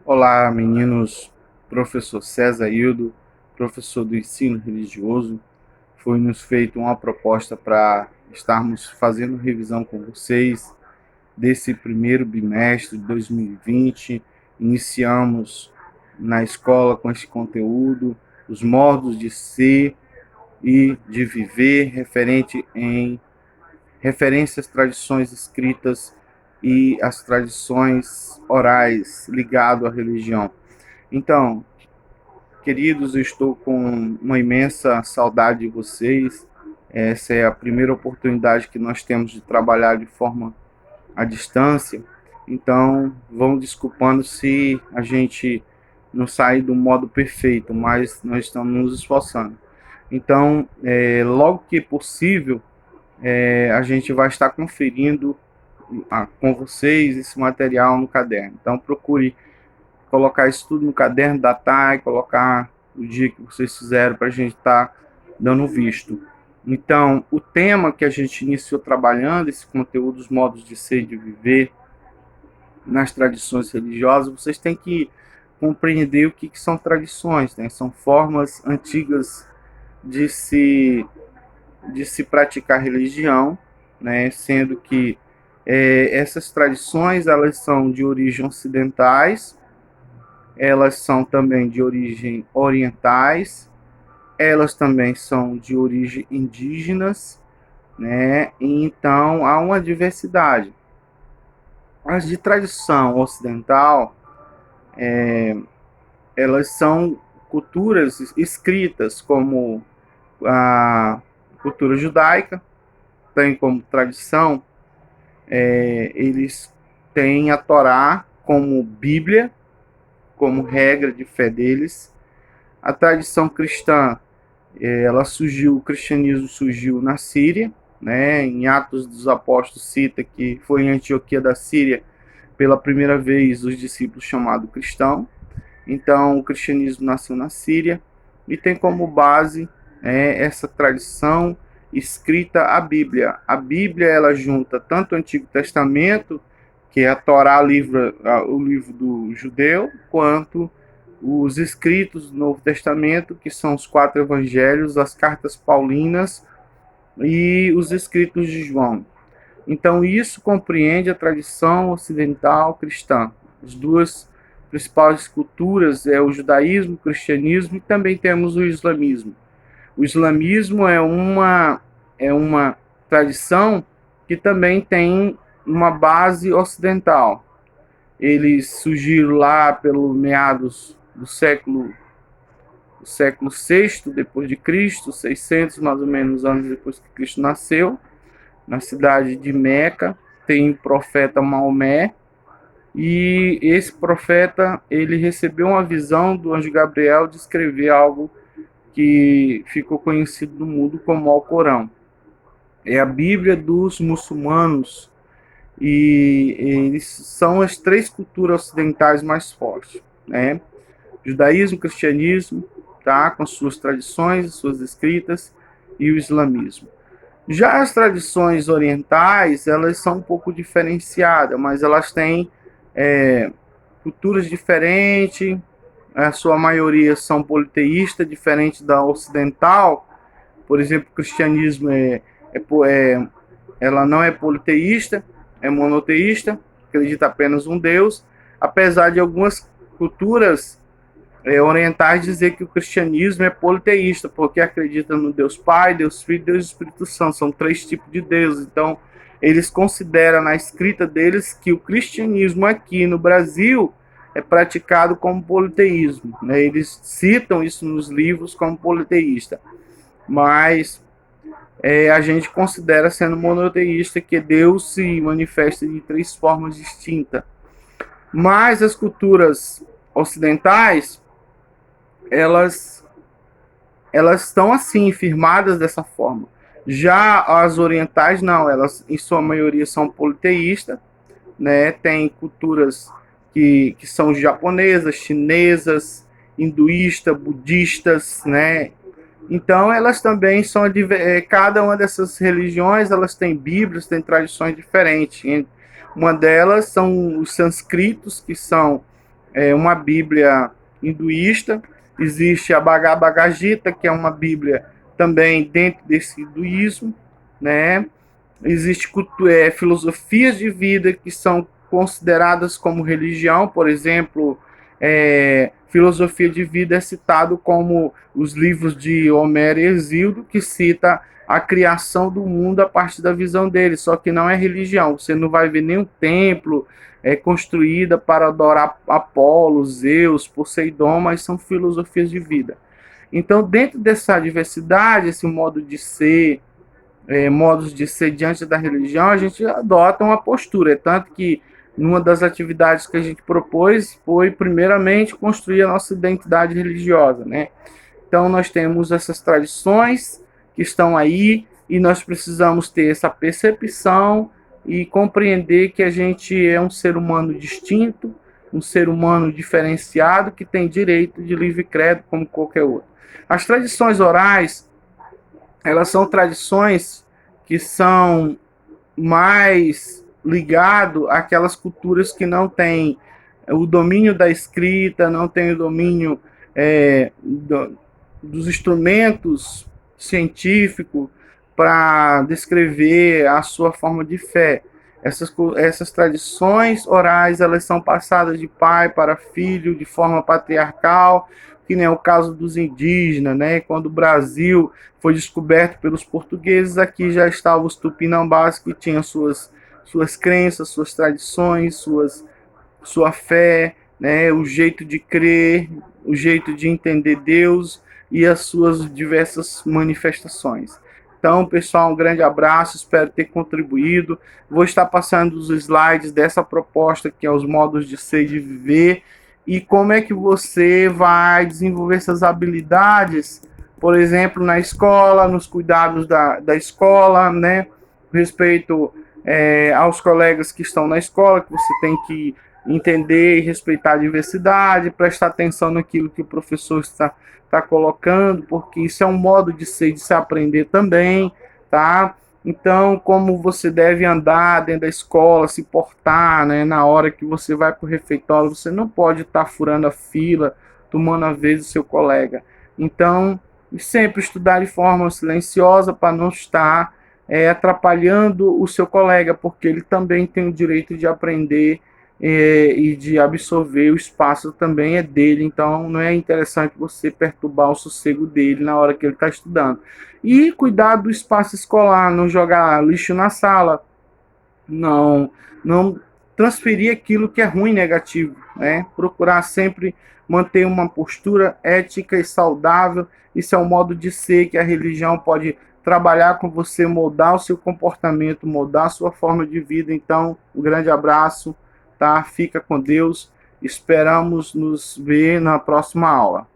Olá, meninos. Professor César Hildo, professor do ensino religioso. Foi-nos feita uma proposta para estarmos fazendo revisão com vocês desse primeiro bimestre de 2020. Iniciamos na escola com esse conteúdo, os modos de ser e de viver, referências, tradições escritas e as tradições orais ligado à religião. Então, queridos, eu estou com uma imensa saudade de vocês. Essa é a primeira oportunidade que nós temos de trabalhar de forma à distância. Então, vão desculpando se a gente não sair do modo perfeito, mas nós estamos nos esforçando. Então, logo que possível, a gente vai estar conferindo com vocês esse material no caderno. Então, procure colocar isso tudo no caderno, datar e colocar o dia que vocês fizeram para a gente estar dando visto. Então, o tema que a gente iniciou trabalhando, esse conteúdo, os modos de ser e de viver nas tradições religiosas, vocês têm que compreender o que são tradições, né? São formas antigas de se praticar religião, né? Sendo que essas tradições elas são de origem ocidentais, elas são também de origem orientais, elas também são de origem indígenas, né? E então há uma diversidade. As de tradição ocidental, elas são culturas escritas, como a cultura judaica, tem como tradição, eles têm a Torá como Bíblia, como regra de fé deles. A tradição cristã, o cristianismo surgiu na Síria, né? Em Atos dos Apóstolos cita que foi em Antioquia da Síria pela primeira vez os discípulos chamados cristãos. Então o cristianismo nasceu na Síria e tem como base essa tradição escrita a Bíblia. A Bíblia ela junta tanto o Antigo Testamento, que é a Torá, o livro do judeu, quanto os escritos do Novo Testamento, que são os 4 evangelhos, as cartas paulinas e os escritos de João. Então, isso compreende a tradição ocidental cristã. As duas principais culturas é o judaísmo, o cristianismo, e também temos o islamismo. O islamismo é uma tradição que também tem uma base ocidental. Eles surgiram lá pelo meados do século VI depois de Cristo, 600 mais ou menos anos depois que Cristo nasceu, na cidade de Meca. Tem o profeta Maomé, e esse profeta ele recebeu uma visão do anjo Gabriel de escrever algo que ficou conhecido no mundo como Alcorão. É a Bíblia dos muçulmanos, e eles são as 3 culturas ocidentais mais fortes, né? Judaísmo, cristianismo, tá, com suas tradições, suas escritas, e o islamismo. Já as tradições orientais, elas são um pouco diferenciadas, mas elas têm culturas diferentes, a sua maioria são politeístas, diferente da ocidental. Por exemplo, o cristianismo ela não é politeísta, é monoteísta, acredita apenas um Deus, apesar de algumas culturas orientais dizer que o cristianismo é politeísta, porque acredita no Deus Pai, Deus Filho e Deus Espírito Santo. São 3 tipos de Deus. Então, eles consideram na escrita deles que o cristianismo aqui no Brasil é praticado como politeísmo, né? Eles citam isso nos livros como politeísta, mas a gente considera sendo monoteísta, que Deus se manifesta de 3 formas distintas. Mas as culturas ocidentais, elas estão assim, firmadas dessa forma. Já as orientais não, elas em sua maioria são politeístas, né? Tem culturas que são japonesas, chinesas, hinduístas, budistas, né? Então elas também são, cada uma dessas religiões, elas têm bíblias, têm tradições diferentes. Uma delas são os sânscritos, que são uma Bíblia hinduísta, existe a Bhagavad Gita, que é uma Bíblia também dentro desse hinduísmo, né? Existe filosofias de vida que são consideradas como religião, por exemplo, filosofia de vida é citado como os livros de Homero e Hesíodo, que cita a criação do mundo a partir da visão dele, só que não é religião. Você não vai ver nenhum templo construída para adorar Apolo, Zeus, Poseidon, mas são filosofias de vida. Então, dentro dessa diversidade, esse modos de ser diante da religião, a gente adota uma postura. Tanto que numa das atividades que a gente propôs foi, primeiramente, construir a nossa identidade religiosa, né? Então, nós temos essas tradições que estão aí e nós precisamos ter essa percepção e compreender que a gente é um ser humano distinto, um ser humano diferenciado que tem direito de livre credo como qualquer outro. As tradições orais, elas são tradições que são mais ligado àquelas culturas que não têm o domínio da escrita, não têm o domínio dos instrumentos científicos para descrever a sua forma de fé. Essas tradições orais, elas são passadas de pai para filho de forma patriarcal, que nem é o caso dos indígenas, né? Quando o Brasil foi descoberto pelos portugueses, aqui já estavam os tupinambás que tinham suas crenças, suas tradições, sua fé, né? O jeito de crer, o jeito de entender Deus e as suas diversas manifestações. Então, pessoal, um grande abraço, espero ter contribuído. Vou estar passando os slides dessa proposta, que é os modos de ser e de viver, e como é que você vai desenvolver essas habilidades, por exemplo, na escola, nos cuidados da escola, né? Respeito aos colegas que estão na escola, que você tem que entender e respeitar a diversidade, prestar atenção naquilo que o professor está colocando, porque isso é um modo de se aprender também, tá? Então, como você deve andar dentro da escola, se portar, né? Na hora que você vai para o refeitório, você não pode estar furando a fila, tomando a vez do seu colega. Então, sempre estudar de forma silenciosa para não estar atrapalhando o seu colega, porque ele também tem o direito de aprender e de absorver, o espaço também é dele, então não é interessante você perturbar o sossego dele na hora que ele está estudando. E cuidar do espaço escolar, não jogar lixo na sala, não transferir aquilo que é ruim, negativo, né? Procurar sempre manter uma postura ética e saudável. Isso é um modo de ser que a religião pode trabalhar com você, moldar o seu comportamento, moldar a sua forma de vida. Então, um grande abraço, tá? Fica com Deus. Esperamos nos ver na próxima aula.